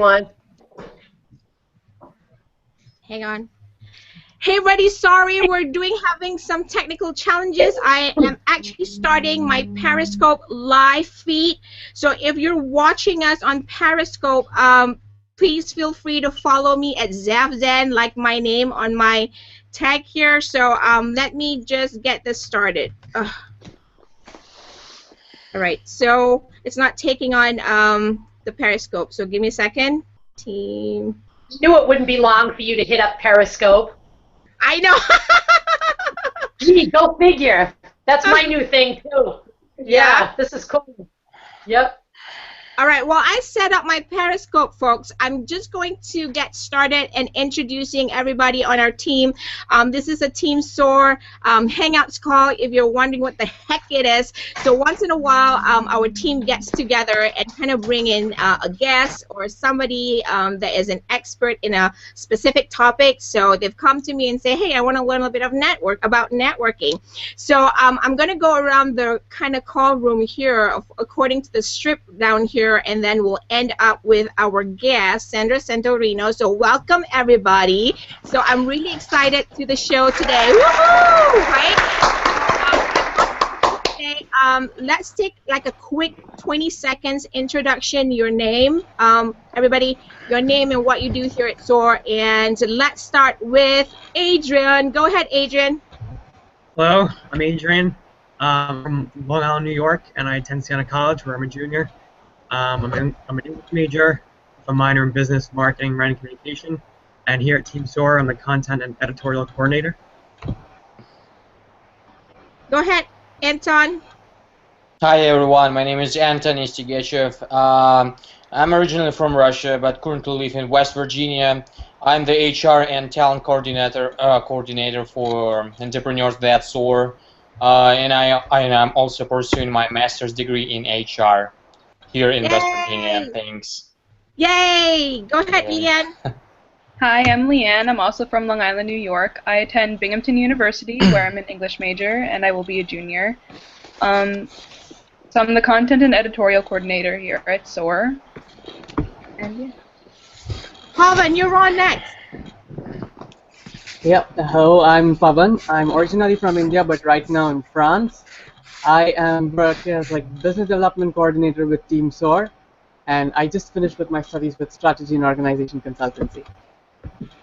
everyone. Hang on. Hey, everybody, sorry, we're having some technical challenges. I am actually starting my Periscope live feed. So if you're watching us on Periscope, please feel free to follow me at ZavZen, like my name on my tag here. So let me just get this started. Ugh. All right, so it's not taking on the Periscope. So give me a second. Team. Knew it wouldn't be long for you to hit up Periscope. I know. Gee, go figure. That's my new thing too. Yeah, this is cool. Yep. All right, well, I set up my Periscope, folks. I'm just going to get started and introducing everybody on our team. This is a Team SOAR Hangouts call, if you're wondering what the heck it is. So once in a while, our team gets together and kind of bring in a guest or somebody that is an expert in a specific topic. So they've come to me and say, hey, I want to learn a little bit of about networking. So I'm going to go around the kind of call room here according to the strip down here, and then we'll end up with our guest, Sandra Centorino. So welcome, everybody. So I'm really excited to the show today. Woohoo! Right? Okay, let's take like a quick 20 seconds introduction, your name, everybody, your name and what you do here at SOAR. And let's start with Adrian. Go ahead, Adrian. Hello, I'm Adrian. I'm from Long Island, New York, and I attend Siena College where I'm a junior. I'm an English major with a minor in business, marketing, writing, communication, and here at Team SOAR, I'm the content and editorial coordinator. Go ahead, Anton. Hi everyone, my name is Anton Istigechev. I'm originally from Russia, but currently live in West Virginia. I'm the HR and talent coordinator for entrepreneurs at SOAR, and I'm also pursuing my master's degree in HR. Here in West Virginia. Thanks. Yay! Go ahead, Leanne. Hi, I'm Leanne. I'm also from Long Island, New York. I attend Binghamton University, where I'm an English major, and I will be a junior. So I'm the content and editorial coordinator here at SOAR. And yeah. Pavan, you're on next. Yep. Hello, I'm Pavan. I'm originally from India, but right now in France. I am working as business development coordinator with Team SOAR, and I just finished with my studies with strategy and organization consultancy.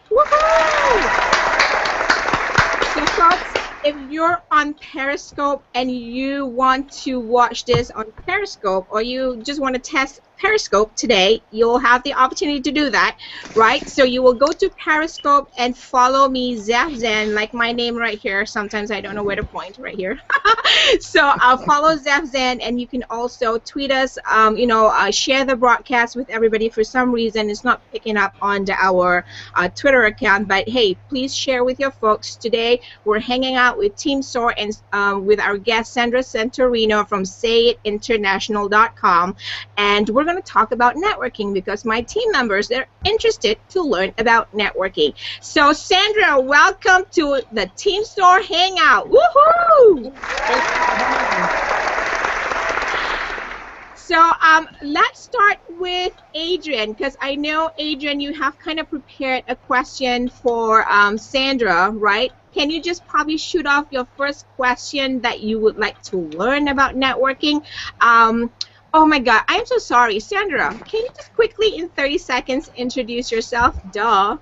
Woohoo! So folks, if you're on Periscope and you want to watch this on Periscope, or you just want to test Periscope today, you'll have the opportunity to do that, right? So you will go to Periscope and follow me, ZavZen, like my name right here. Sometimes I don't know where to point, right here. So I'll follow ZavZen, and you can also tweet us, share the broadcast with everybody. For some reason, it's not picking up on our Twitter account, but hey, please share with your folks. Today, we're hanging out with Team SOAR and with our guest, Sandra Centorino from SayItInternational.com, and we're going to talk about networking because my team members, they're interested to learn about networking. So Sandra, welcome to the Team SOAR Hangout. Woohoo! So let's start with Adrian, because I know, Adrian, you have kind of prepared a question for Sandra, right? Can you just probably shoot off your first question that you would like to learn about networking? Oh my God, I'm so sorry. Sandra, can you just quickly in 30 seconds introduce yourself? Duh.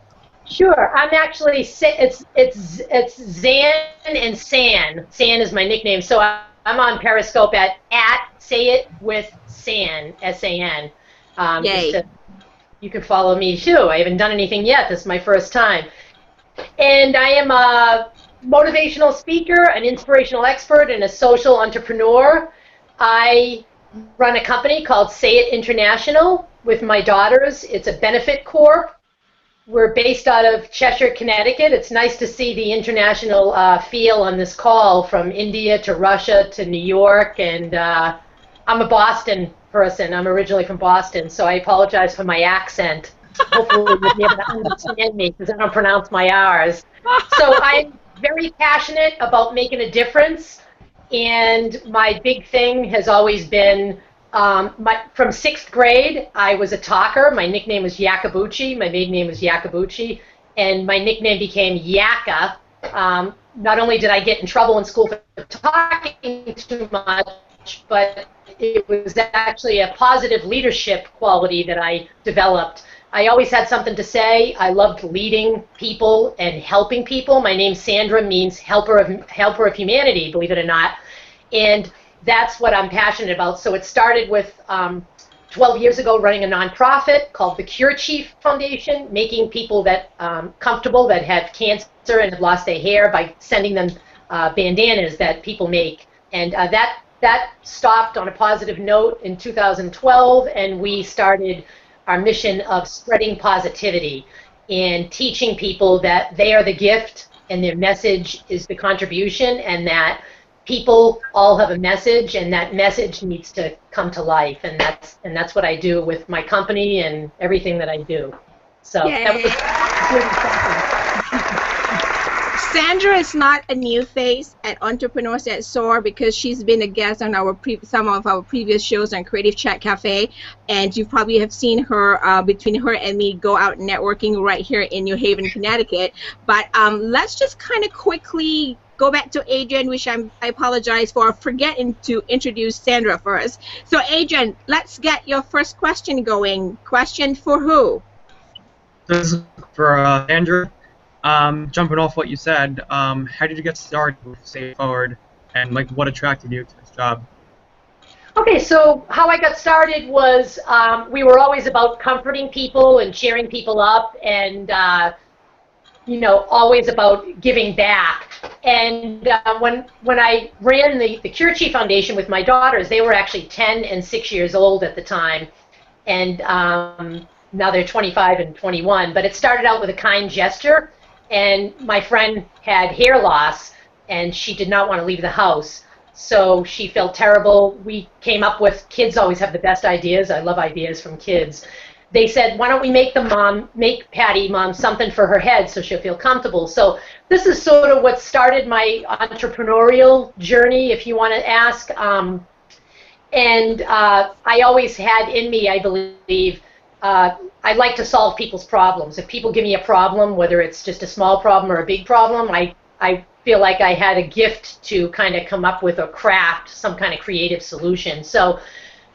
Sure. I'm actually, it's Zan and San. San is my nickname. So I'm on Periscope at Say It With San, S-A-N. Yay. You can follow me too. I haven't done anything yet. This is my first time. And I am a motivational speaker, an inspirational expert, and a social entrepreneur. I run a company called Say It International with my daughters. It's a benefit corp. We're based out of Cheshire, Connecticut. It's nice to see the international feel on this call, from India to Russia to New York. And I'm a Boston person. I'm originally from Boston, so I apologize for my accent. Hopefully you'll be able to understand me because I don't pronounce my R's. So I'm very passionate about making a difference. And my big thing has always been From 6th grade, I was a talker. My nickname was Yakabuchi. My maiden name was Yakabuchi. And my nickname became Yaka. Not only did I get in trouble in school for talking too much, but it was actually a positive leadership quality that I developed. I always had something to say. I loved leading people and helping people. My name Sandra means helper of humanity, believe it or not. And that's what I'm passionate about. So it started with 12 years ago running a nonprofit called the Cure Chief Foundation, making people that comfortable that have cancer and have lost their hair by sending them bandanas that people make. And that stopped on a positive note in 2012, and we started our mission of spreading positivity and teaching people that they are the gift and their message is the contribution, and that people all have a message, and that message needs to come to life, and that's what I do with my company and everything that I do. So that was really something. Sandra is not a new face at Entrepreneurs at SOAR because she's been a guest on some of our previous shows on Creative Chat Cafe, and you probably have seen her between her and me go out networking right here in New Haven, Connecticut. But let's just kind of quickly go back to Adrian, which I apologize for forgetting to introduce Sandra first. So Adrian, let's get your first question going. Question for who? This is for Sandra. Jumping off what you said, how did you get started with Say Forward, and like what attracted you to this job? Okay, so how I got started was we were always about comforting people and cheering people up, and you know, always about giving back. And when I ran the Cure Chief Foundation with my daughters, they were actually 10 and 6 years old at the time, and now they're 25 and 21. But it started out with a kind gesture. And my friend had hair loss, and she did not want to leave the house. So she felt terrible. We came up with, kids always have the best ideas. I love ideas from kids. They said, why don't we make Patty, Mom, something for her head so she'll feel comfortable. So this is sort of what started my entrepreneurial journey, if you want to ask. And I always had in me, I believe, I like to solve people's problems. If people give me a problem, whether it's just a small problem or a big problem, I feel like I had a gift to kind of come up with or craft some kind of creative solution. So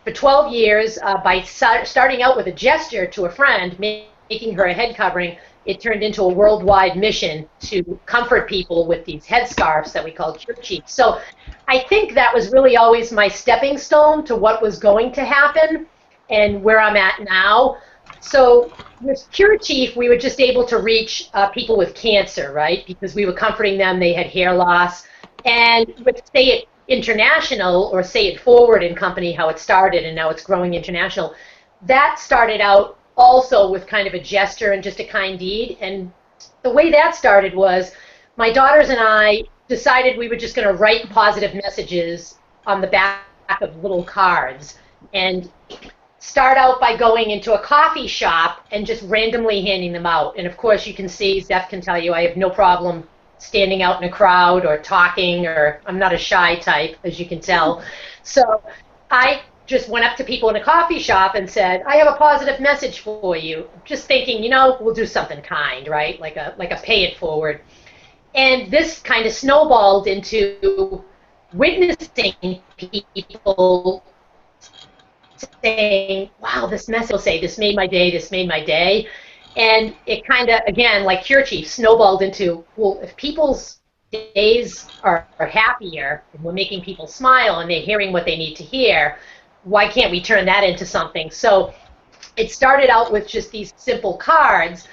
for 12 years, by starting out with a gesture to a friend, making her a head covering, it turned into a worldwide mission to comfort people with these headscarves that we call Cure Chief. So I think that was really always my stepping stone to what was going to happen and where I'm at now. So with Cure Chief, we were just able to reach people with cancer, right? Because we were comforting them, they had hair loss. And with Say It International, or Say It Forward and Company, how it started, and now it's growing international, that started out also with kind of a gesture and just a kind deed. And the way that started was my daughters and I decided we were just going to write positive messages on the back of little cards and start out by going into a coffee shop and just randomly handing them out. And of course, you can see, Zeph can tell you, I have no problem standing out in a crowd or talking, or I'm not a shy type, as you can tell. So I just went up to people in a coffee shop and said, I have a positive message for you. Just thinking, you know, we'll do something kind, right? Like a pay it forward. And this kind of snowballed into witnessing people saying, wow, this message will say, this made my day, this made my day. And it kind of, again, like Cure Chief, snowballed into, well, if people's days are happier, and we're making people smile, and they're hearing what they need to hear, why can't we turn that into something? So it started out with just these simple cards,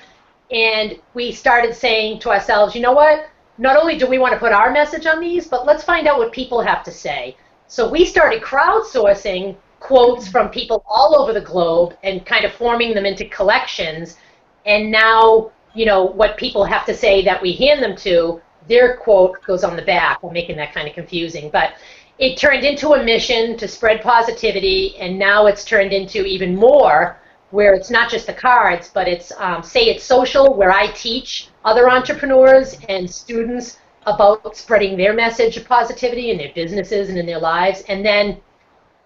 and we started saying to ourselves, you know what? Not only do we want to put our message on these, but let's find out what people have to say. So we started crowdsourcing quotes from people all over the globe and kind of forming them into collections. And now, you know, what people have to say that we hand them to, their quote goes on the back. I'm making that kind of confusing. But it turned into a mission to spread positivity, and now it's turned into even more, where it's not just the cards, but it's Say It Social, where I teach other entrepreneurs and students about spreading their message of positivity in their businesses and in their lives. And then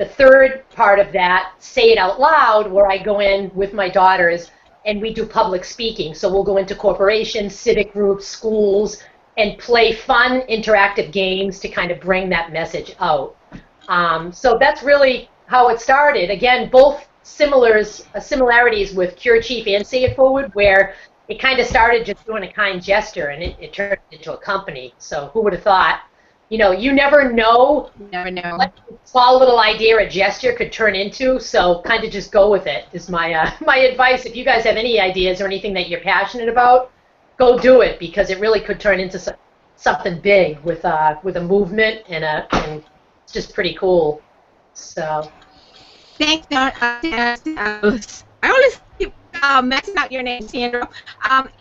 the third part of that, say it out loud, where I go in with my daughters and we do public speaking. So we'll go into corporations, civic groups, schools, and play fun, interactive games to kind of bring that message out. So that's really how it started. Again, both similarities with Cure Chief and Say It Forward, where it kind of started just doing a kind gesture, and it turned into a company. So who would have thought? You know, you never know what small little idea or gesture could turn into, so kind of just go with it is my my advice. If you guys have any ideas or anything that you're passionate about, go do it, because it really could turn into something big with a movement, and it's just pretty cool. So. Thanks, I always keep messing up your name, Sandra.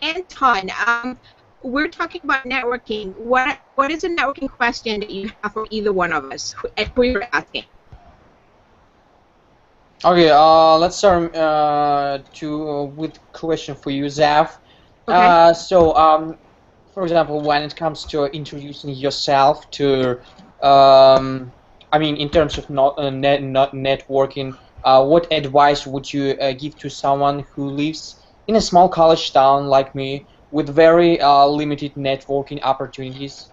Anton, we're talking about networking. What is a networking question that you have for either one of us, and who you're asking? Okay, let's start with question for you, Zav. Okay. So, for example, when it comes to introducing yourself to, I mean, in terms of not networking, what advice would you give to someone who lives in a small college town like me with very limited networking opportunities?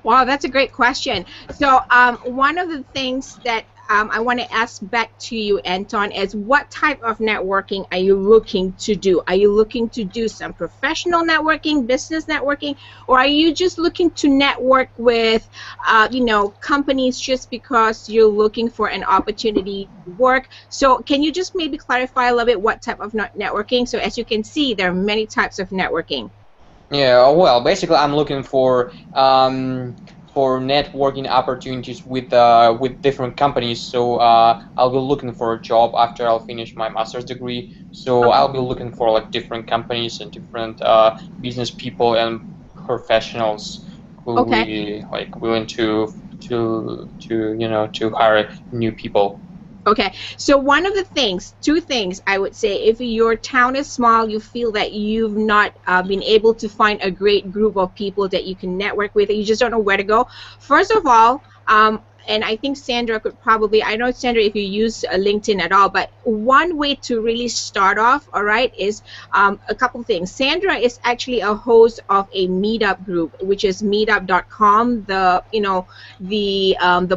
Wow, that's a great question. So one of the things that I want to ask back to you, Anton, is what type of networking are you looking to do? Are you looking to do some professional networking, business networking, or are you just looking to network with, companies just because you're looking for an opportunity to work? So can you just maybe clarify a little bit what type of networking? So as you can see, there are many types of networking. Yeah, well, basically, I'm looking for networking opportunities with different companies. So I'll be looking for a job after I'll finish my master's degree. So I'll be looking for like different companies and different business people and professionals who will be like willing to hire new people. Okay, so one of the things, two things I would say, if your town is small, you feel that you've not been able to find a great group of people that you can network with, and you just don't know where to go. First of all, and I think Sandra could probably, I know Sandra if you use LinkedIn at all, but one way to really start off, all right, is a couple things. Sandra is actually a host of a meetup group, which is meetup.com, the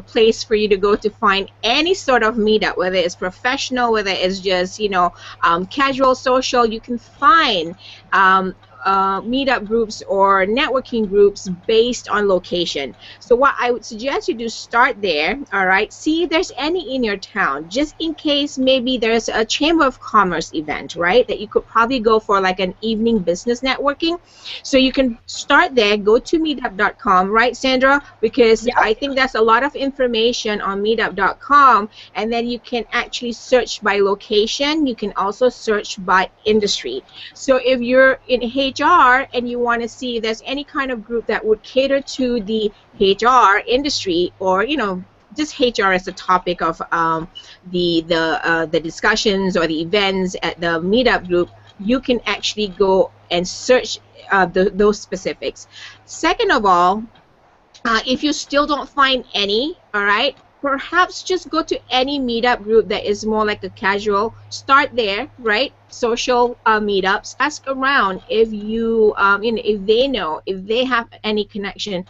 place for you to go to find any sort of meetup, whether it's professional, whether it's just, casual, social. You can find meetup groups or networking groups based on location. So what I would suggest you do, start there, all right? See if there's any in your town, just in case maybe there's a Chamber of Commerce event, right, that you could probably go for like an evening business networking. So you can start there, go to meetup.com, right, Sandra? Because yep. I think that's a lot of information on meetup.com, and then you can actually search by location. You can also search by industry. So if you're in HR and you want to see if there's any kind of group that would cater to the HR industry, or just HR as a topic of the discussions or the events at the meetup group, you can actually go and search those specifics. Second of all, if you still don't find any, all right, perhaps just go to any meetup group that is more like a casual. Start there, right? Social meetups. Ask around if you, if they know, if they have any connection.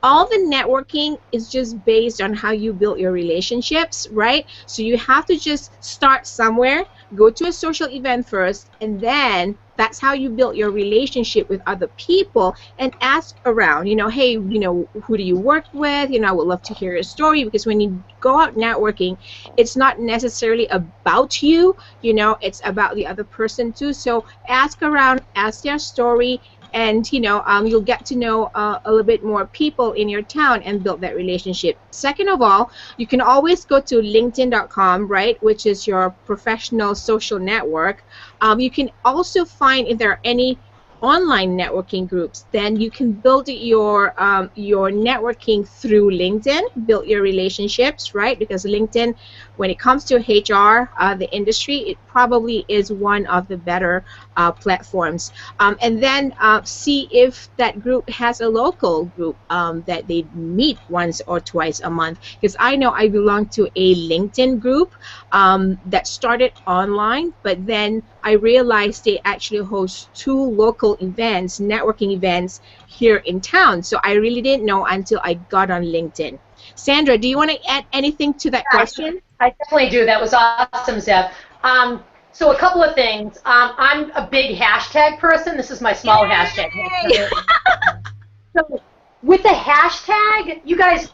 All the networking is just based on how you build your relationships, right? So you have to just start somewhere, go to a social event first, and then that's how you build your relationship with other people, and ask around, hey, who do you work with? I would love to hear your story, because when you go out networking, it's not necessarily about you, it's about the other person too. So ask around, ask their story, and you'll get to know a little bit more people in your town and build that relationship. Second of all, you can always go to linkedin.com, right, which is your professional social network. You can also find if there are any online networking groups, then you can build your networking through LinkedIn, build your relationships, right? Because LinkedIn, when it comes to HR, the industry, it probably is one of the better platforms. And then see if that group has a local group that they meet once or twice a month. Because I know I belong to a LinkedIn group that started online, but then I realized they actually host 2 local events, networking events here in town. So I really didn't know until I got on LinkedIn. Sandra, do you want to add anything to that question? I definitely do. That was awesome, Zeb. So a couple of things. I'm a big hashtag person. This is my small hashtag. So with the hashtag, you guys,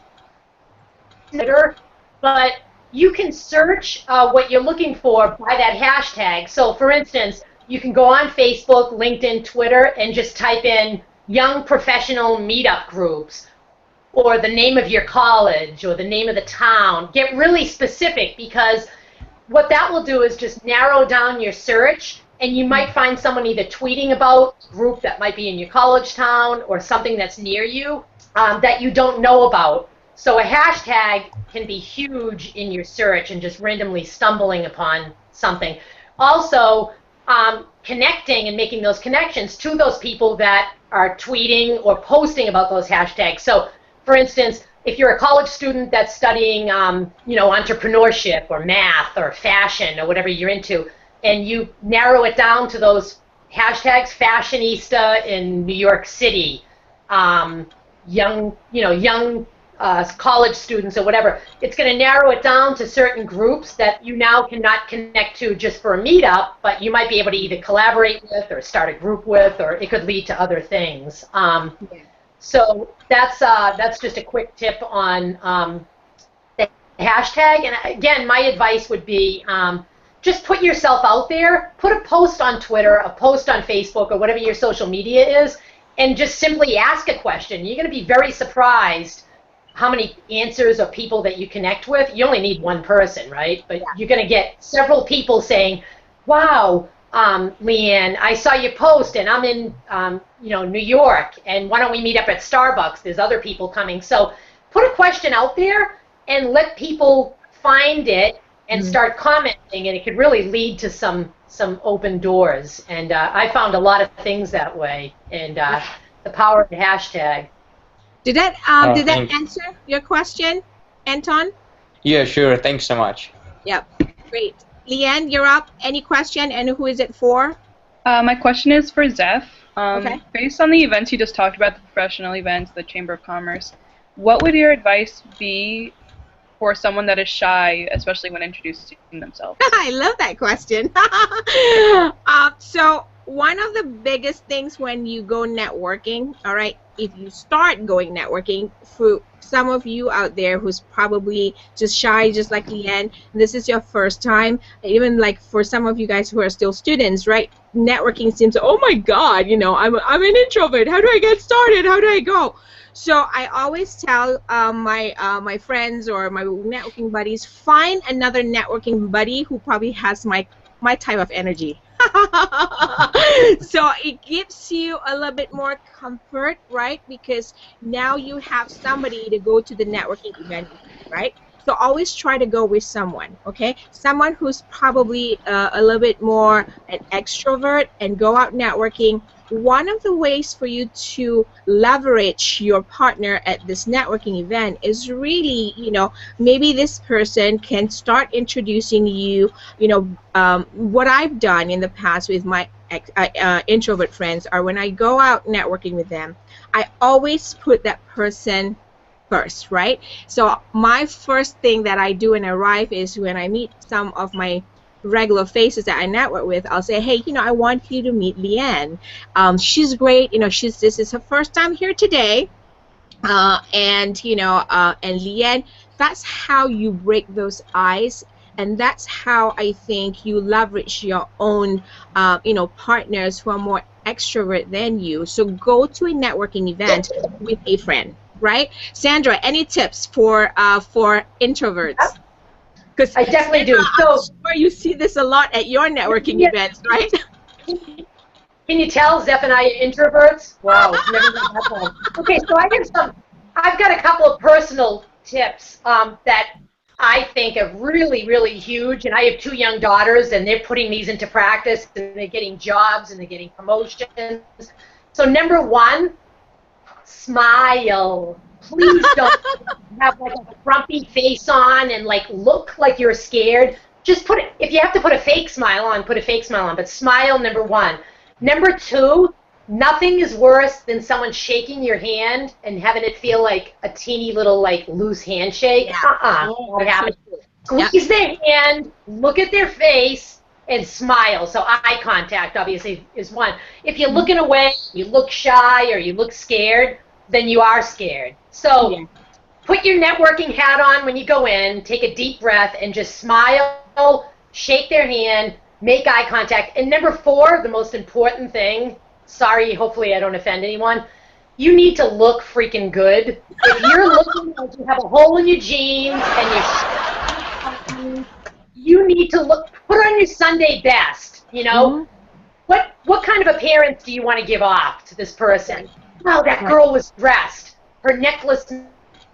but you can search what you're looking for by that hashtag. So for instance, you can go on Facebook, LinkedIn, Twitter, and just type in young professional meetup groups, or the name of your college, or the name of the town. Get really specific, because what that will do is just narrow down your search, and you might find someone either tweeting about a group that might be in your college town or something that's near you that you don't know about. So a hashtag can be huge in your search and just randomly stumbling upon something. Also, connecting and making those connections to those people that are tweeting or posting about those hashtags. So, for instance, if you're a college student that's studying, entrepreneurship or math or fashion or whatever you're into, and you narrow it down to those hashtags, fashionista in New York City, young college students or whatever, it's going to narrow it down to certain groups that you now cannot connect to just for a meetup, but you might be able to either collaborate with or start a group with, or it could lead to other things. So that's just a quick tip on the hashtag. And again, my advice would be just put yourself out there. Put a post on Twitter, a post on Facebook, or whatever your social media is, and just simply ask a question. You're going to be very surprised how many answers or people that you connect with. You only need one person, right? But you're going to get several people saying, wow, Leanne, I saw your post, and I'm in New York, and why don't we meet up at Starbucks? There's other people coming. So put a question out there and let people find it and start commenting, and it could really lead to some open doors. And I found a lot of things that way, and the power of the hashtag. Did that answer your question, Anton? Yeah, sure. Thanks so much. Yep, great. Leanne, you're up. Any question, and who is it for? My question is for Zeph. Okay. Based on the events you just talked about, the professional events, the Chamber of Commerce, what would your advice be for someone that is shy, especially when introducing themselves? I love that question. So one of the biggest things when you go networking, all right, if you start going networking, for some of you out there who's probably just shy, just like Leanne, this is your first time, even like for some of you guys who are still students, right, networking seems, oh my God, I'm an introvert. How do I get started? How do I go? So I always tell my friends or my networking buddies, find another networking buddy who probably has my type of energy. So it gives you a little bit more comfort, right? Because now you have somebody to go to the networking event with, right? So always try to go with someone, okay? Someone who's probably a little bit more an extrovert, and go out networking. One of the ways for you to leverage your partner at this networking event is really, maybe this person can start introducing you, what I've done in the past with my introvert friends are when I go out networking with them, I always put that person first, right? So my first thing that I do when I arrive is when I meet some of my regular faces that I network with, I'll say, hey, I want you to meet Leanne. She's great. This is her first time here today. And Leanne, that's how you break those ice. And that's how I think you leverage your own, partners who are more extrovert than you. So go to a networking event with a friend, right? Sandra, any tips for introverts? Because I definitely do. So I'm sure you see this a lot at your networking events, right? Can you tell Zephaniah introverts? Wow, never heard that one. Okay, so I've got a couple of personal tips that I think are really, really huge. And I have 2 young daughters, and they're putting these into practice, and they're getting jobs, and they're getting promotions. So number 1, smile. Please don't have like a grumpy face on and like look like you're scared. Just put it, if you have to put a fake smile on, put a fake smile on, but smile, number 1. Number 2, nothing is worse than someone shaking your hand and having it feel like a teeny little like loose handshake. What happens? Squeeze their hand, look at their face, and smile. So eye contact obviously is one. If you're looking away, you look shy, or you look scared, then you are scared. So put your networking hat on when you go in, take a deep breath, and just smile, shake their hand, make eye contact. And number 4, the most important thing, sorry, hopefully I don't offend anyone, you need to look freaking good. If you're looking like you have a hole in your jeans and you need to look, put on your Sunday best, you know? What kind of appearance do you want to give off to this person? Wow, that girl was dressed. Her necklace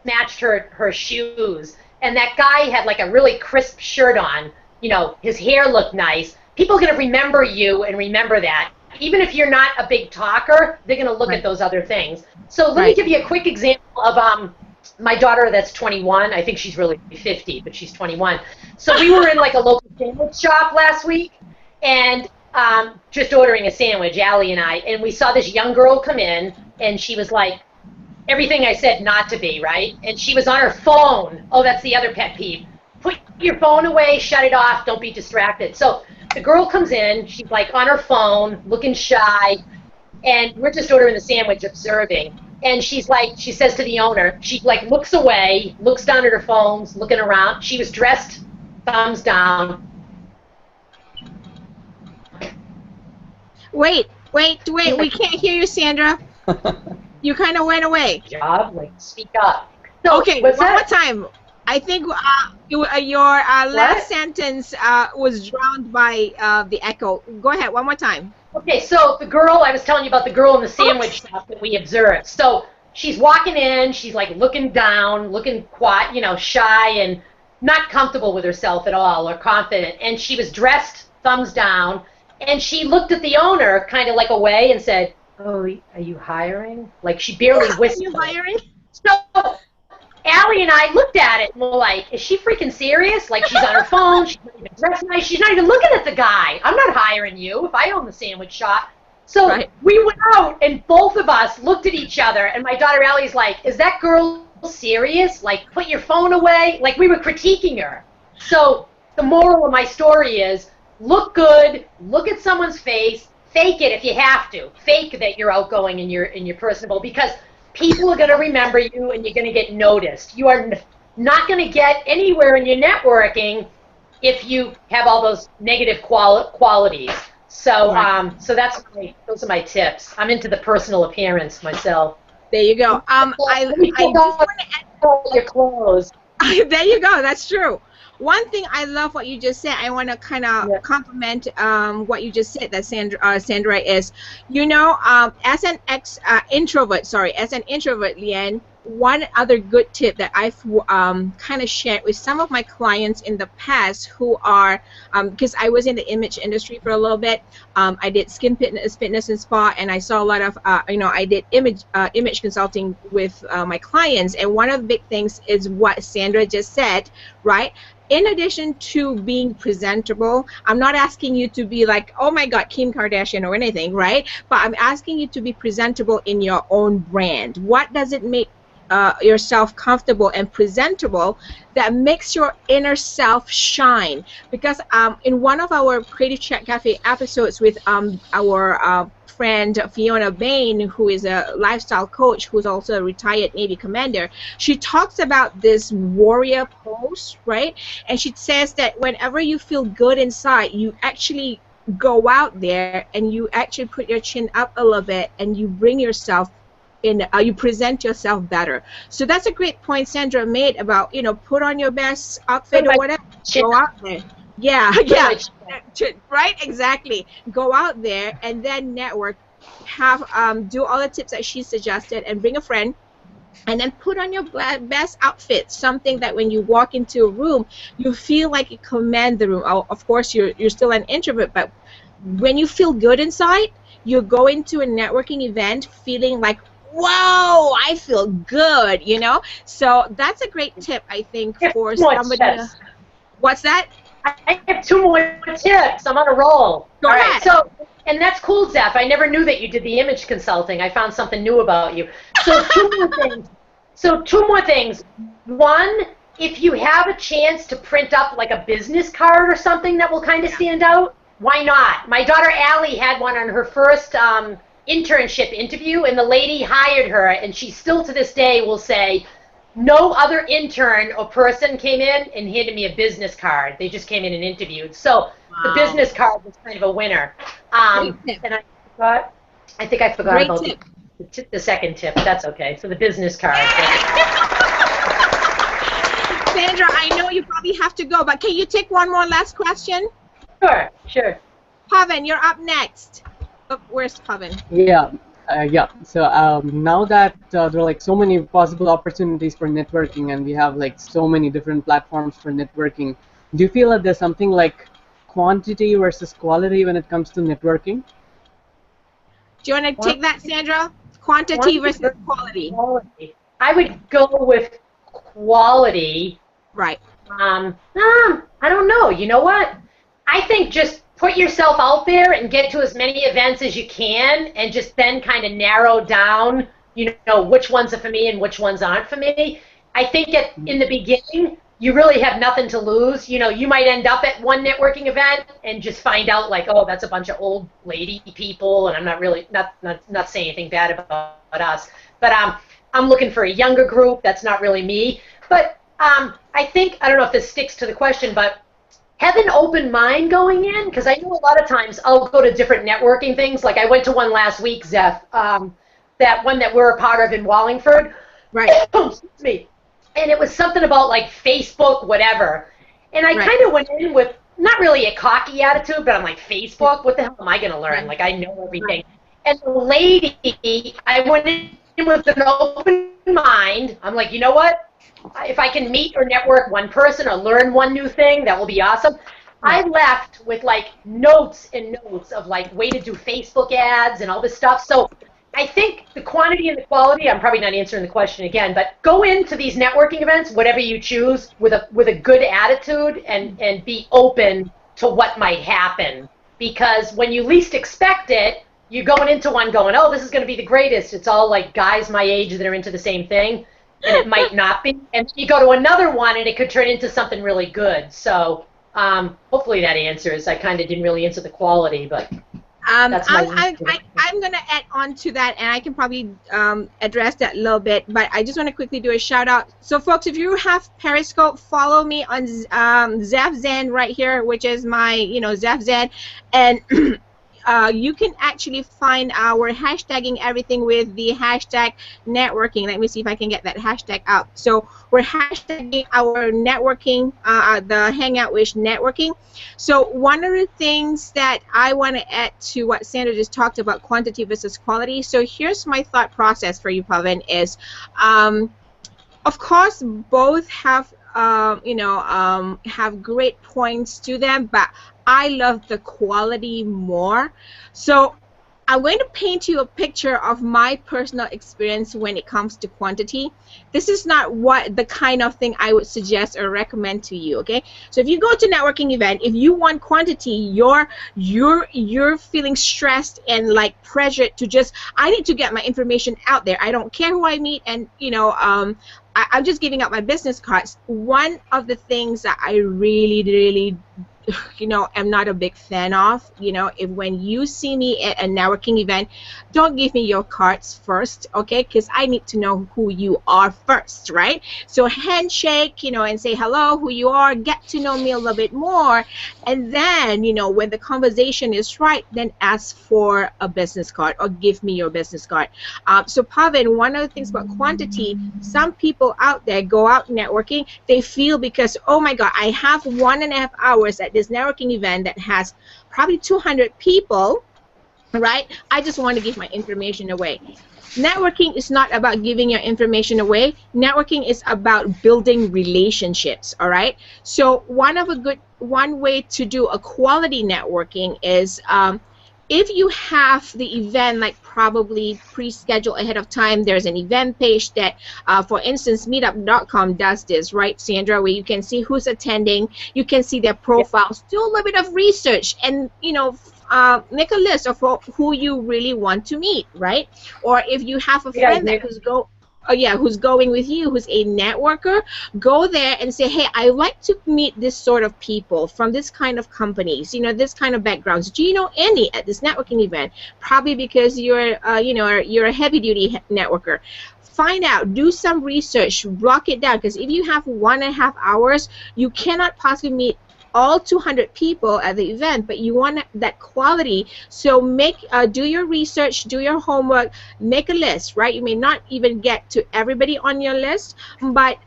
matched her shoes. And that guy had like a really crisp shirt on. You know, his hair looked nice. People are going to remember you and remember that. Even if you're not a big talker, they're going to look at those other things. So let me give you a quick example of my daughter that's 21. I think she's really 50, but she's 21. So we were in like a local sandwich shop last week, and just ordering a sandwich, Allie and I, and we saw this young girl come in, and she was like, everything I said not to be, right? And she was on her phone. Oh, that's the other pet peeve. Put your phone away, shut it off, don't be distracted. So the girl comes in, she's like on her phone, looking shy, and we're just ordering the sandwich, observing. And she's like, she says to the owner, she like looks away, looks down at her phones, looking around. She was dressed, thumbs down. Wait, we can't hear you, Sandra. You kind of went away. Job, like speak up. So, okay, one more time. I think your last sentence was drowned by the echo. Go ahead, one more time. Okay, so the girl, I was telling you about the girl in the sandwich shop that we observed. So she's walking in, she's like looking down, looking quiet, you know, shy and not comfortable with herself at all or confident. And she was dressed thumbs down, and she looked at the owner kind of like away and said, "Oh, are you hiring?" Like she barely whispered. Are you hiring? So Allie and I looked at it and we're like, is she freaking serious? Like she's on her phone, she's not even dressed nice, she's not even looking at the guy. I'm not hiring you if I own the sandwich shop. So we went out and both of us looked at each other, and my daughter Allie's like, is that girl serious? Like, put your phone away? Like we were critiquing her. So the moral of my story is, look good, look at someone's face, fake it if you have to. Fake that you're outgoing and you're personable, because people are going to remember you and you're going to get noticed. You are not going to get anywhere in your networking if you have all those negative qualities. So so those are my tips. I'm into the personal appearance myself. There you go. I just want to add your clothes. There you go. That's true. One thing I love what you just said. I want to kind of compliment what you just said. That Sandra is, you know, as an introvert, Leanne. One other good tip that I've kind of shared with some of my clients in the past who are, because I was in the image industry for a little bit. I did skin fitness and spa, and I saw a lot of, I did image consulting with my clients. And one of the big things is what Sandra just said, right? In addition to being presentable, I'm not asking you to be like, oh my God, Kim Kardashian or anything, right? But I'm asking you to be presentable in your own brand. What does it make yourself comfortable and presentable that makes your inner self shine? Because in one of our Creative Chat Cafe episodes with our friend Fiona Bain, who is a lifestyle coach who's also a retired Navy commander, she talks about this warrior pose, right? And she says that whenever you feel good inside, you actually go out there and you actually put your chin up a little bit and you bring yourself in, you present yourself better. So that's a great point Sandra made about, you know, put on your best outfit or whatever, go out there. Yeah, Pretty yeah. much. Right, exactly. Go out there and then network. Have do all the tips that she suggested, and bring a friend. And then put on your best outfit, something that when you walk into a room, you feel like you command the room. Oh, of course, you're still an introvert, but when you feel good inside, you go into a networking event feeling like, whoa, I feel good, you know? So that's a great tip, I think, for somebody. What's that? I have 2 more tips. I'm on a roll. Go All ahead. right, so, and that's cool, Zeph. I never knew that you did the image consulting. I found something new about you. So 2 more things. So 2 more things. One, if you have a chance to print up like a business card or something that will kind of stand out, why not? My daughter Allie had one on her first internship interview, and the lady hired her, and she still to this day will say, no other intern or person came in and handed me a business card. They just came in and interviewed. So the business card was kind of a winner. And I think I forgot Great about tip. the second tip. That's okay. So the business card. Sandra, I know you probably have to go, but can you take one more last question? Sure. Pavan, you're up next. Oh, where's Pavan? Yeah. So now that there are like so many possible opportunities for networking, and we have like so many different platforms for networking, do you feel that there's something like quantity versus quality when it comes to networking? Do you want to take that, Sandra? Quantity versus quality. I would go with quality. Right. I don't know. You know what? I think just put yourself out there and get to as many events as you can, and just then kind of narrow down, you know, which ones are for me and which ones aren't for me. I think in the beginning, you really have nothing to lose. You know, you might end up at one networking event and just find out like, oh, that's a bunch of old lady people, and I'm not really not saying anything bad about us, but I'm looking for a younger group. That's not really me. But I think, I don't know if this sticks to the question, but have an open mind going in, because I know a lot of times I'll go to different networking things. Like I went to one last week, Zeph, that one that we're a part of in Wallingford. Right. Excuse me. And it was something about like Facebook, whatever. And I kind of went in with not really a cocky attitude, but I'm like, Facebook? What the hell am I going to learn? Like I know everything. And the lady, I went in with an open mind. I'm like, you know what? If I can meet or network one person or learn one new thing, that will be awesome. I left with like notes and notes of like way to do Facebook ads and all this stuff. So I think the quantity and the quality, I'm probably not answering the question again, but go into these networking events, whatever you choose, with a good attitude and be open to what might happen. Because when you least expect it, you're going into one going, oh, this is going to be the greatest. It's all like guys my age that are into the same thing. And it might not be. And you go to another one and it could turn into something really good. So hopefully that answers. I kind of didn't really answer the quality, but that's my I'm going to add on to that, and I can probably address that a little bit, but I just want to quickly do a shout out. So folks, if you have Periscope, follow me on Zeph Zen right here, which is my, Zeph Zen, and you can actually find our hashtagging everything with the hashtag networking. Let me see if I can get that hashtag out. So we're hashtagging our networking, the Hangout with networking. So one of the things that I want to add to what Sandra just talked about, quantity versus quality. So here's my thought process for you, Pavan, is of course both have have great points to them, but I love the quality more. So I'm going to paint you a picture of my personal experience when it comes to quantity. This is not the kind of thing I would suggest or recommend to you, okay? So if you go to a networking event, if you want quantity, you're feeling stressed and like pressured to just, I need to get my information out there. I don't care who I meet, and I'm just giving out my business cards. One of the things that I really am not a big fan of, if when you see me at a networking event, don't give me your cards first, okay? Because I need to know who you are first, right? So handshake, and say hello, who you are, get to know me a little bit more, and then, when the conversation is right, then ask for a business card or give me your business card. So Pavan, one of the things about quantity, some people out there go out networking, they feel because, oh my God, I have 1.5 hours at this networking event that has probably 200 people, right? I just want to give my information away. Networking is not about giving your information away. Networking is about building relationships, all right? So one way to do a quality networking is if you have the event like probably pre-scheduled ahead of time, there's an event page that, for instance, meetup.com does this, right, Sandra, where you can see who's attending, you can see their profiles, do a little bit of research, and, you know, make a list of who you really want to meet, right? Or if you have a friend that who's going with you, who's a networker, go there and say, hey, I like to meet this sort of people from this kind of companies, you know, this kind of backgrounds. Do you know any at this networking event? Probably because you're, you're a heavy-duty networker. Find out, do some research, block it down, because if you have 1.5 hours, you cannot possibly meet all 200 people at the event, but you want that quality. So do your research, do your homework, make a list, right? You may not even get to everybody on your list, but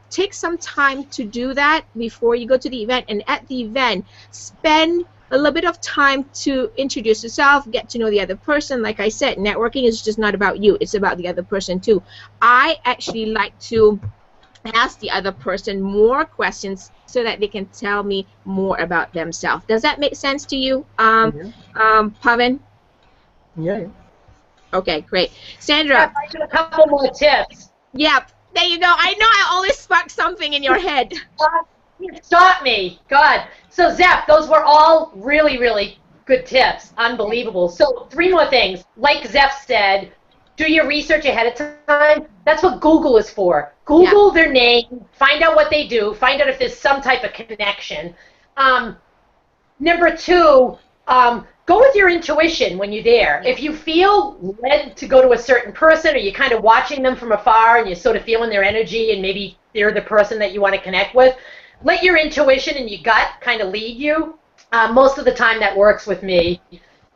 take some time to do that before you go to the event. And at the event, spend a little bit of time to introduce yourself, get to know the other person. Like I said, networking is just not about you, it's about the other person too. I actually like to ask the other person more questions so that they can tell me more about themselves. Does that make sense to you, Pavan? Yeah. Okay, great. Sandra. Yeah, I do a couple more tips. Yep, there you go. I know I always spark something in your head. Stop me. God. So, Zeph, those were all really, really good tips. Unbelievable. So, 3 more things. Like Zeph said, do your research ahead of time. That's what Google is for. Google their name, find out what they do, find out if there's some type of connection. Number 2, go with your intuition when you're there. If you feel led to go to a certain person, or you're kind of watching them from afar and you're sort of feeling their energy and maybe they're the person that you want to connect with, let your intuition and your gut kind of lead you. Most of the time that works with me.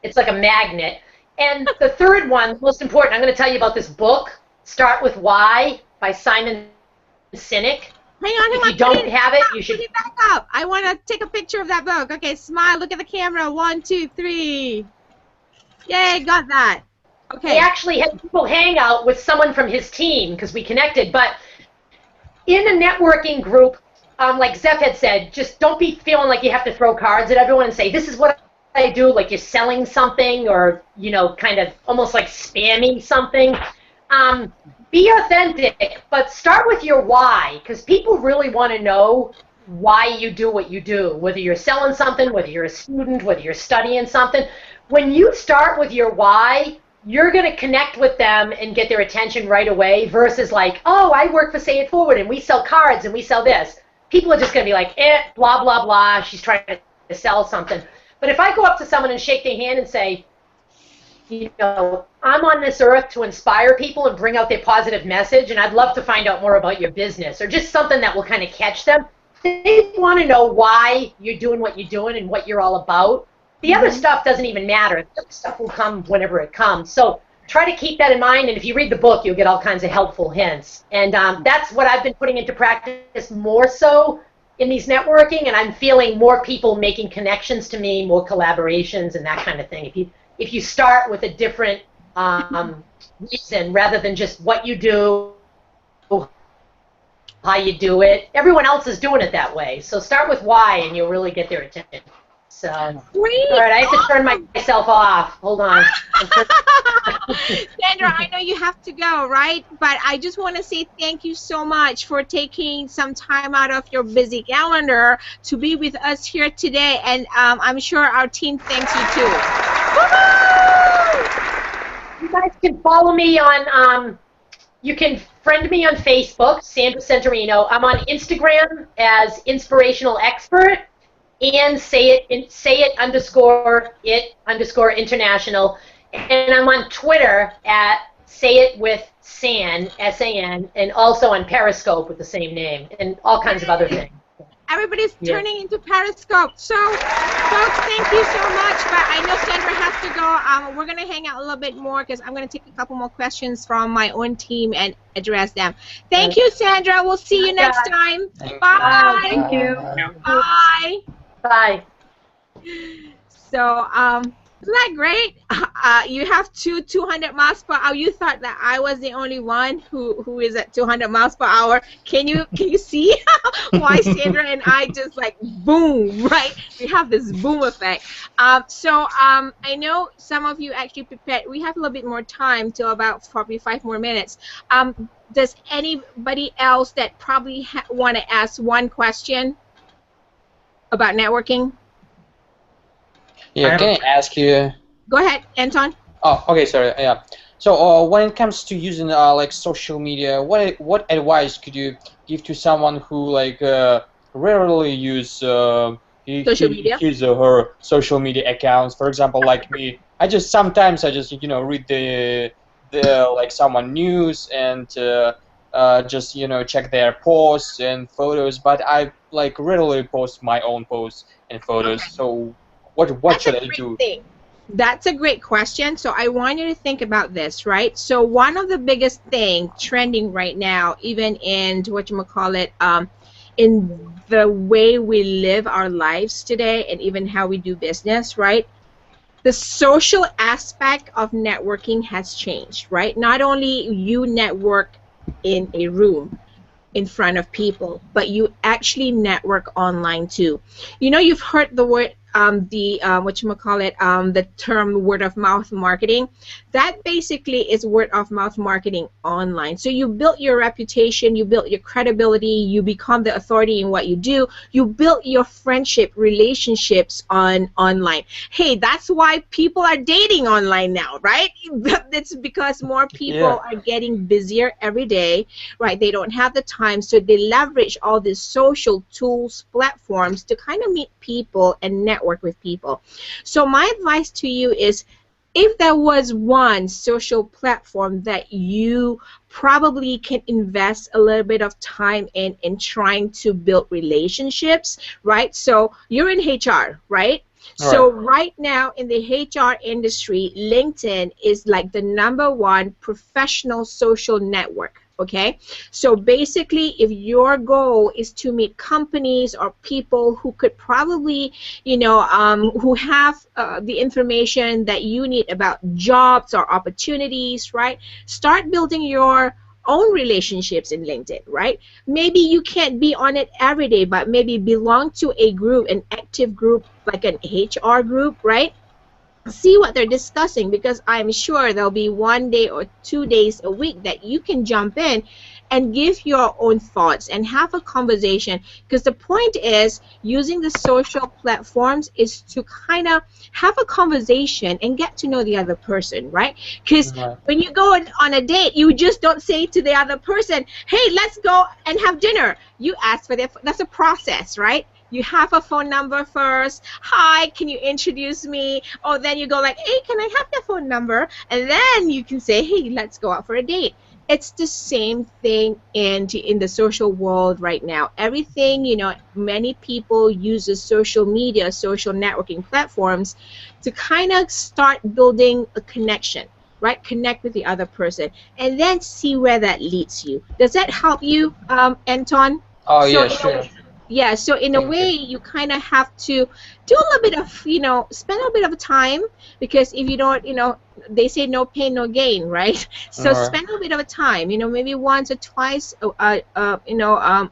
It's like a magnet. And the third one, most important, I'm going to tell you about this book, Start With Why by Simon Sinek. Hang on, if you don't have it, you should. Put it back up. I want to take a picture of that book. Okay, smile, look at the camera. 1, 2, 3. Yay, got that. Okay. He actually had people hang out with someone from his team because we connected. But in a networking group, like Zeph had said, just don't be feeling like you have to throw cards at everyone and say, this is what I do, like you're selling something or, kind of almost like spamming something. Be authentic, but start with your why, because people really want to know why you do what you do, whether you're selling something, whether you're a student, whether you're studying something. When you start with your why, you're going to connect with them and get their attention right away versus like, oh, I work for Say It Forward and we sell cards and we sell this. People are just going to be like, blah, blah, blah, she's trying to sell something. But if I go up to someone and shake their hand and say, I'm on this earth to inspire people and bring out their positive message, and I'd love to find out more about your business, or just something that will kind of catch them. They want to know why you're doing what you're doing and what you're all about. The other stuff doesn't even matter. The other stuff will come whenever it comes. So try to keep that in mind, and if you read the book, you'll get all kinds of helpful hints. And that's what I've been putting into practice more so in these networking, and I'm feeling more people making connections to me, more collaborations, and that kind of thing. If you start with a different reason rather than just what you do, how you do it, everyone else is doing it that way. So start with why, and you'll really get their attention. So, great. All right, I have to turn myself off. Hold on. Sandra, I know you have to go, right? But I just want to say thank you so much for taking some time out of your busy calendar to be with us here today, and I'm sure our team thanks you too. You guys can follow me on, you can friend me on Facebook, Sandra Centorino. I'm on Instagram as Inspirational Expert, and say it underscore international. And I'm on Twitter at Say It with San, S-A-N, and also on Periscope with the same name, and all kinds of other things. Everybody's turning into Periscope. So, folks, thank you so much. But I know Sandra has to go. We're going to hang out a little bit more because I'm going to take a couple more questions from my own team and address them. Thank you, Sandra. We'll see you next time. Bye. Thank you. Bye. Bye. So, isn't that great? You have 200 miles per hour. You thought that I was the only one who is at 200 miles per hour. Can you see why Sandra and I just like boom, right? We have this boom effect. I know some of you actually prepared. We have a little bit more time till about probably 5 more minutes. Does anybody else that probably want to ask one question about networking? Yeah, can I ask you? Go ahead, Anton. Oh, okay, sorry. Yeah. So, when it comes to using like social media, what advice could you give to someone who like rarely use Social media? his or her social media accounts? For example, like me, sometimes I just read the like someone news and just check their posts and photos, but I like rarely post my own posts and photos. Okay. So what should I do? Thing. That's a great question. So I want you to think about this, right? So one of the biggest thing trending right now, even in in the way we live our lives today, and even how we do business, right? The social aspect of networking has changed, right? Not only you network in a room in front of people, but you actually network online too. You've heard the word the term word of mouth marketing. That basically is word of mouth marketing online. So you built your reputation, you built your credibility, you become the authority in what you do, you built your friendship relationships online. Hey, that's why people are dating online now, right? It's because more people are getting busier every day, right? They don't have the time, so they leverage all these social tools, platforms to kind of meet people and network with people. So my advice to you is, if there was one social platform that you probably can invest a little bit of time in trying to build relationships, right? So you're in HR, right? So right now in the HR industry, LinkedIn is like the #1 professional social network. Okay, so basically, if your goal is to meet companies or people who could probably, who have the information that you need about jobs or opportunities, right? Start building your own relationships in LinkedIn, right? Maybe you can't be on it every day, but maybe belong to a group, an active group, like an HR group, right? See what they're discussing, because I'm sure there'll be 1 day or 2 days a week that you can jump in and give your own thoughts and have a conversation, because the point is, using the social platforms is to kind of have a conversation and get to know the other person, right? Because when you go on a date, you just don't say to the other person, hey, let's go and have dinner. You ask for that's a process, right? You have a phone number first. Hi, can you introduce me? Or then you go like, hey, can I have your phone number? And then you can say, hey, let's go out for a date. It's the same thing in the social world right now. Everything, many people use the social media, social networking platforms to kind of start building a connection, right? Connect with the other person and then see where that leads you. Does that help you, Anton? Oh, yeah, sure. Yeah, so in a way, you kind of have to do a little bit of, spend a little bit of time, because if you don't, they say no pain, no gain, right? So spend a little bit of time, maybe once or twice, a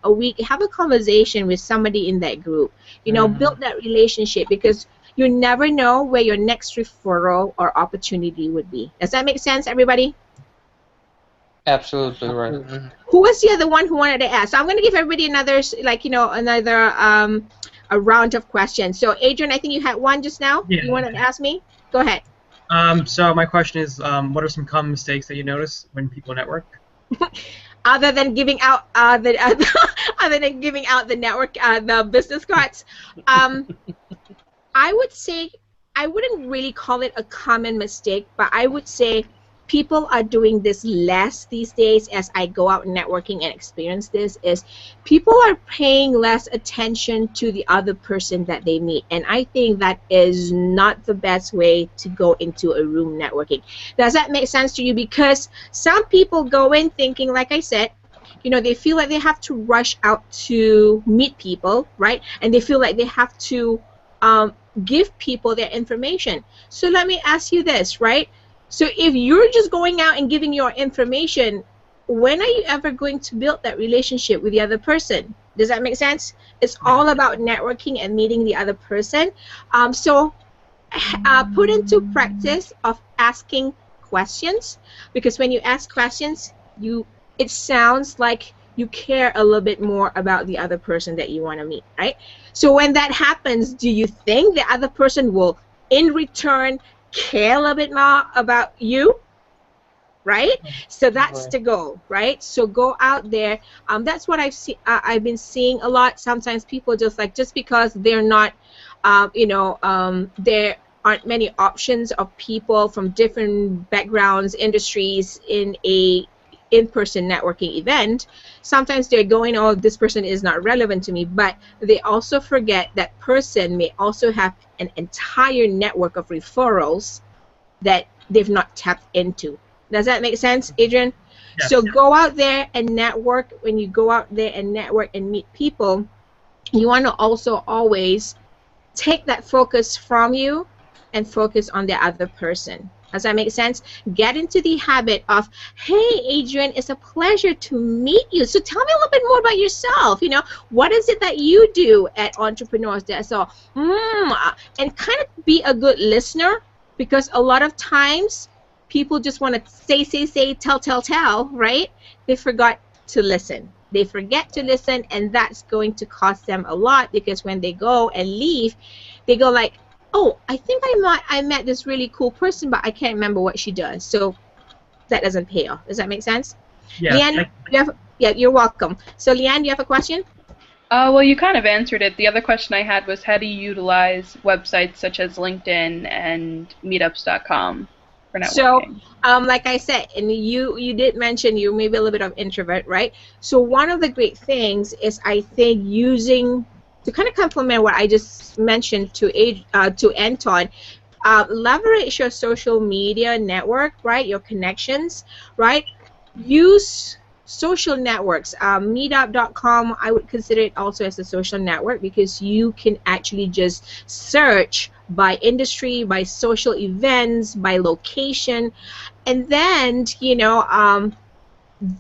week, have a conversation with somebody in that group, build that relationship, because you never know where your next referral or opportunity would be. Does that make sense, everybody? Absolutely right. Who was the other one who wanted to ask? So I'm going to give everybody another, a round of questions. So Adrian, I think you had one just now. Yeah. You wanted to ask me? Go ahead. So my question is, what are some common mistakes that you notice when people network? Other than giving out the network, the business cards, I would say, I wouldn't really call it a common mistake, but I would say people are doing this less these days. As I go out networking and experience this, is people are paying less attention to the other person that they meet, and I think that is not the best way to go into a room networking. Does that make sense to you? Because some people go in thinking, like I said, you know, they feel like they have to rush out to meet people, right? And they feel like they have to give people their information. So let me ask you this, right? So if you're just going out and giving your information, when are you ever going to build that relationship with the other person? Does that make sense? It's all about networking and meeting the other person. So put into practice of asking questions, because when you ask questions, it sounds like you care a little bit more about the other person that you want to meet, right? So when that happens, do you think the other person will, in return, care a little bit more about you? Right? So that's the goal, right? So go out there. That's what I've been seeing a lot. Sometimes people just because they're not, there aren't many options of people from different backgrounds, industries in a in-person networking event. Sometimes they're going, oh, this person is not relevant to me, but they also forget that person may also have an entire network of referrals that they've not tapped into. Does that make sense, Adrian? Yes. So go out there and network. When you go out there and network and meet people, you want to also always take that focus from you and focus on the other person. Does that make sense? Get into the habit of, hey, Adrian, it's a pleasure to meet you. So tell me a little bit more about yourself. You know, what is it that you do at Entrepreneurs? So, and kind of be a good listener, because a lot of times people just want to say, tell, right? They forgot to listen. They forget to listen, and that's going to cost them a lot, because when they go and leave, they go like, oh, I think I met this really cool person, but I can't remember what she does. So that doesn't pay off. Does that make sense? Yeah. Leanne, you're welcome. So Leanne, do you have a question? Well, you kind of answered it. The other question I had was, how do you utilize websites such as LinkedIn and meetups.com for networking? So, like I said, and you did mention you may be a little bit of introvert, right? So one of the great things is, I think, using, to kind of complement what I just mentioned to Anton, leverage your social media network, right? Your connections, right? Use social networks. Meetup.com, I would consider it also as a social network, because you can actually just search by industry, by social events, by location, and then, you know,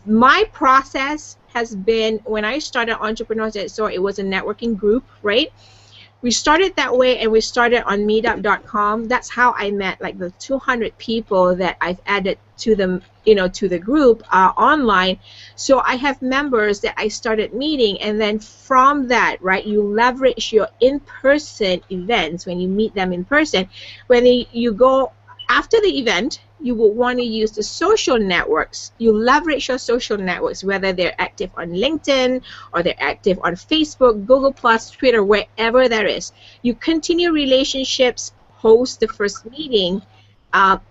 my process has been, when I started Entrepreneurs at SOAR, it was a networking group, right? We started that way, and we started on meetup.com. That's how I met like the 200 people that I've added to them, you know, to the group online. So I have members that I started meeting, and then from that, right, you leverage your in-person events when you meet them in person. When you go after the event, you will want to use the social networks. You leverage your social networks, whether they're active on LinkedIn or they're active on Facebook, Google+, Twitter, wherever there is. You continue relationships, host the first meeting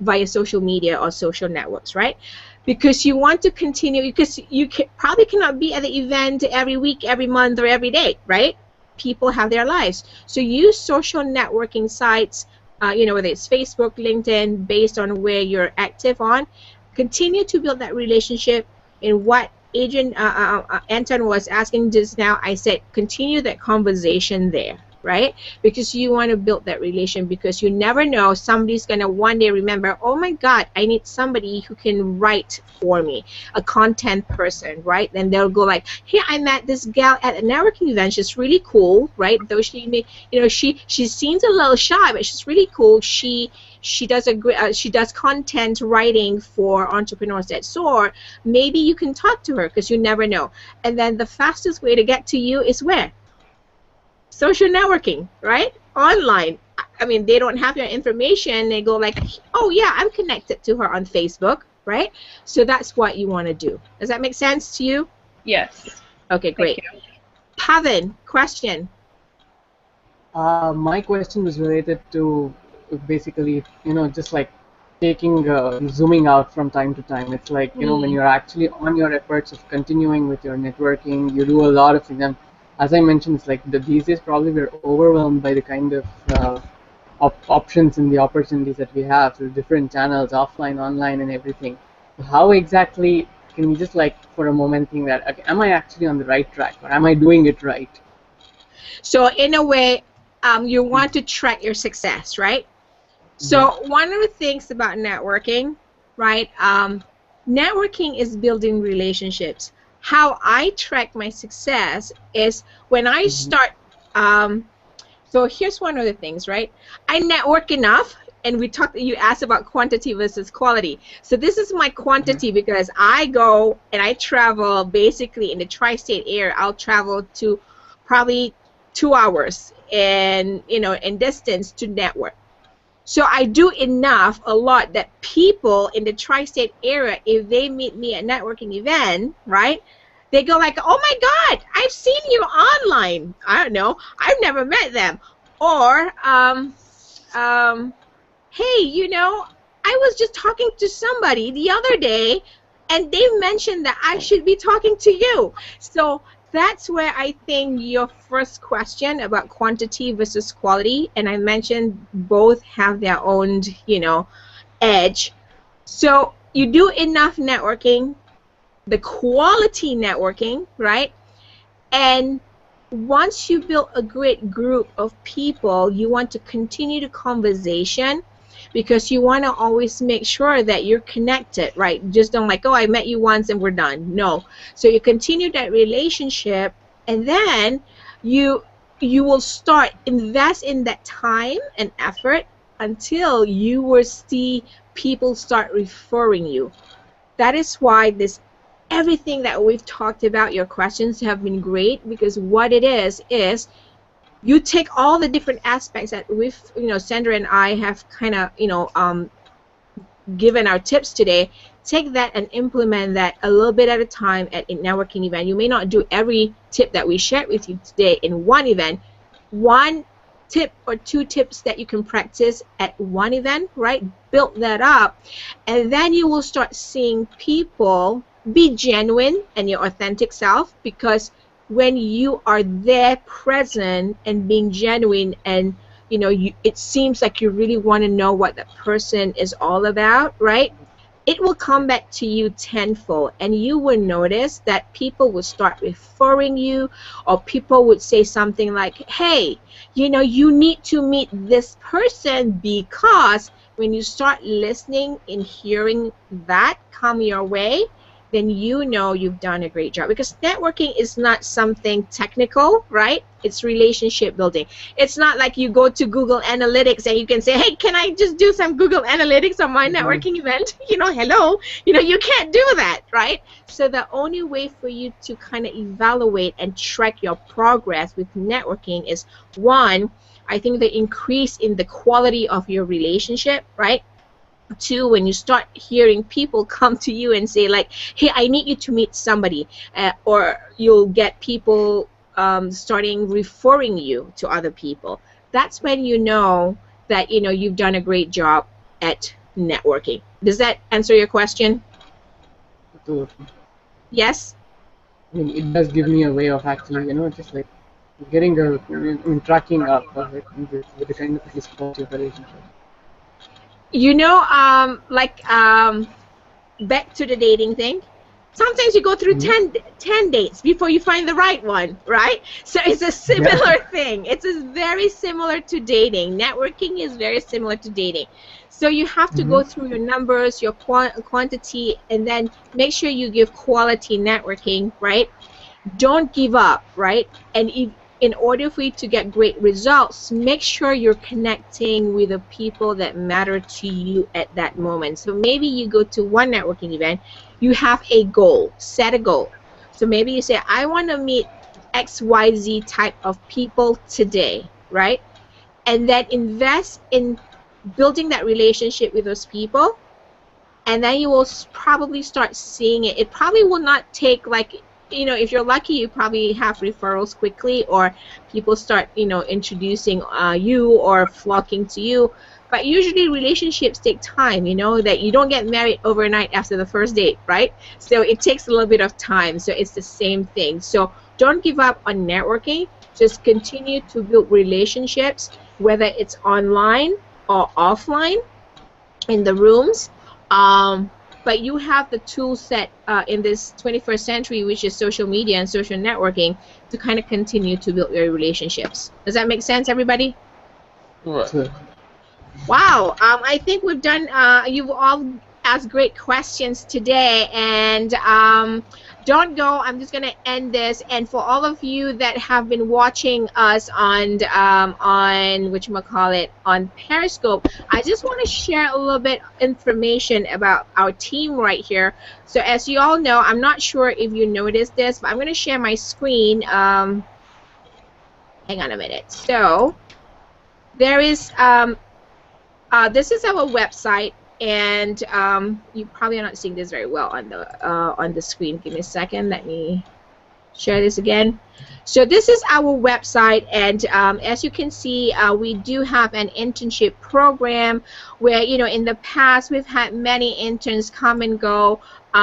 via social media or social networks, right? Because you want to continue, because you probably cannot be at the event every week, every month, or every day, right? People have their lives. So use social networking sites, you know, whether it's Facebook, LinkedIn, based on where you're active on. Continue to build that relationship. In what Anton was asking just now, I said continue that conversation there, right? Because you want to build that relation, because you never know, somebody's going to one day remember, oh my God, I need somebody who can write for me, a content person, right? Then they'll go like, hey, I met this gal at a networking event. She's really cool, right? Though she may, you know, she seems a little shy, but she's really cool. She does content writing for Entrepreneurs at SOAR. Maybe you can talk to her, because you never know. And then the fastest way to get to you is where? Social networking, right? Online. I mean, they don't have your information. They go like, oh yeah, I'm connected to her on Facebook, right? So that's what you want to do. Does that make sense to you? Yes. Okay, great. Thank you. Pavan, question. My question was related to basically, you know, just like taking, zooming out from time to time. It's like, you know, when you're actually on your efforts of continuing with your networking, you do a lot of things. And as I mentioned, it's like these days probably we're overwhelmed by the kind of options and the opportunities that we have through different channels, offline, online, and everything. How exactly can you just like for a moment think that, okay, am I actually on the right track, or am I doing it right? So in a way, you want to track your success, right? So one of the things about networking, right? Networking is building relationships. How I track my success is when I start. So here's one of the things, right? I network enough, and we talked. You asked about quantity versus quality. So this is my quantity because I go and I travel basically in the tri-state area. I'll travel to probably 2 hours in distance to network. So I do enough, a lot, that people in the tri-state area, if they meet me at networking event, right, they go like, oh my God, I've seen you online. I don't know, I've never met them. Or, hey, I was just talking to somebody the other day, and they mentioned that I should be talking to you. So that's where I think your first question about quantity versus quality, and I mentioned both have their own, edge. So you do enough networking, the quality networking, right? And once you build a great group of people, you want to continue the conversation because you want to always make sure that you're connected, right? Just don't like, oh, I met you once and we're done. No. So you continue that relationship, and then you will start invest in that time and effort until you will see people start referring you. That is why everything that we've talked about, your questions have been great, because what it is you take all the different aspects that we've, Sandra and I have kind of, given our tips today. Take that and implement that a little bit at a time at a networking event. You may not do every tip that we shared with you today in one event. One tip or two tips that you can practice at one event, right? Build that up, and then you will start seeing people be genuine and your authentic self, because when you are there present and being genuine, and it seems like you really want to know what that person is all about, right? It will come back to you tenfold, and you will notice that people will start referring you, or people would say something like, hey, you need to meet this person, because when you start listening and hearing that come your way, then you've done a great job. Because networking is not something technical, right? It's relationship building. It's not like you go to Google Analytics and you can say, hey, can I just do some Google Analytics on my networking event? Hello. You can't do that, right? So the only way for you to kind of evaluate and track your progress with networking is, one, I think the increase in the quality of your relationship, right? Two, when you start hearing people come to you and say like, hey, I need you to meet somebody, or you'll get people starting referring you to other people. That's when you know that you've done a great job at networking. Does that answer your question? Absolutely. Yes? I mean, it does give me a way of actually, just like getting tracking up with the kind of quality of relationship. Back to the dating thing. Sometimes you go through 10 dates before you find the right one, right? So it's a similar thing. It's very similar to dating. Networking is very similar to dating. So you have to go through your numbers, your quantity, and then make sure you give quality networking, right? Don't give up, right? And in order for you to get great results, make sure you're connecting with the people that matter to you at that moment. So maybe you go to one networking event, you have a goal, set a goal. So maybe you say, I want to meet XYZ type of people today, right? And then invest in building that relationship with those people, and then you will probably start seeing it. It probably will not take if you're lucky, you probably have referrals quickly, or people start, introducing you or flocking to you. But usually relationships take time, that you don't get married overnight after the first date, right? So it takes a little bit of time. So it's the same thing. So don't give up on networking. Just continue to build relationships, whether it's online or offline in the rooms. but you have the tool set in this 21st century, which is social media and social networking, to kind of continue to build your relationships. Does that make sense, everybody? Right. Wow, I think we've done, you've all asked great questions today, and don't go, I'm just going to end this, and for all of you that have been watching us on whatchamacallit, on Periscope, I just want to share a little bit information about our team right here. So as you all know, I'm not sure if you noticed this, but I'm going to share my screen. Hang on a minute. So there is, this is our website, and you probably are not seeing this very well on the screen. Give me a second. Let me share this again. So this is our website, and as you can see, we do have an internship program where, you know, in the past we've had many interns come and go.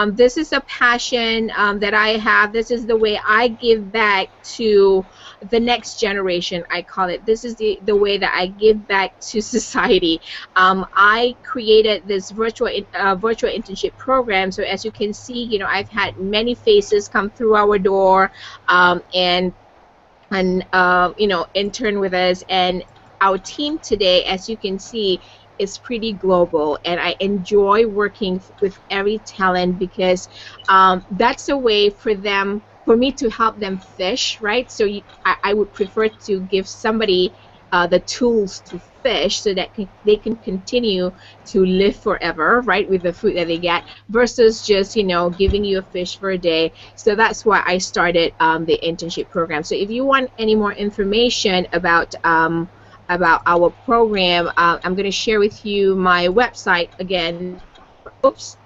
This is a passion that I have. This is the way I give back to the next generation, I call it. This is the way that I give back to society. I created this virtual internship program. So as you can see, you know, I've had many faces come through our door and you know, intern with us. And our team today, as you can see, is pretty global, and I enjoy working with every talent because that's a way for me to help them fish, right? So I would prefer to give somebody the tools to fish so that they can continue to live forever, right, with the food that they get, versus just, you know, giving you a fish for a day. So that's why I started the internship program. So if you want any more information about our program, I'm going to share with you my website again. Oops,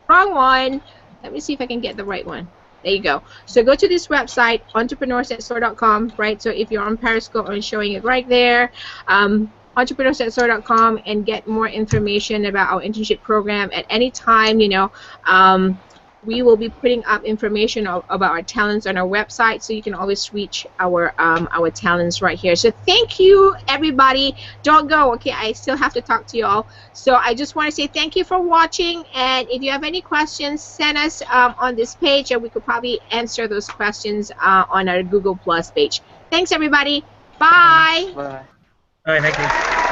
wrong one. Let me see if I can get the right one. There you go. So go to this website, entrepreneurs@soar.com, right? So if you're on Periscope, I'm showing it right there. Entrepreneurs@soar.com, and get more information about our internship program at any time. You know, we will be putting up information about our talents on our website, so you can always reach our talents right here. So thank you, everybody. Don't go, okay? I still have to talk to you all. So I just want to say thank you for watching, and if you have any questions, send us on this page, and we could probably answer those questions on our Google Plus page. Thanks, everybody. Bye. Bye. All right, thank you.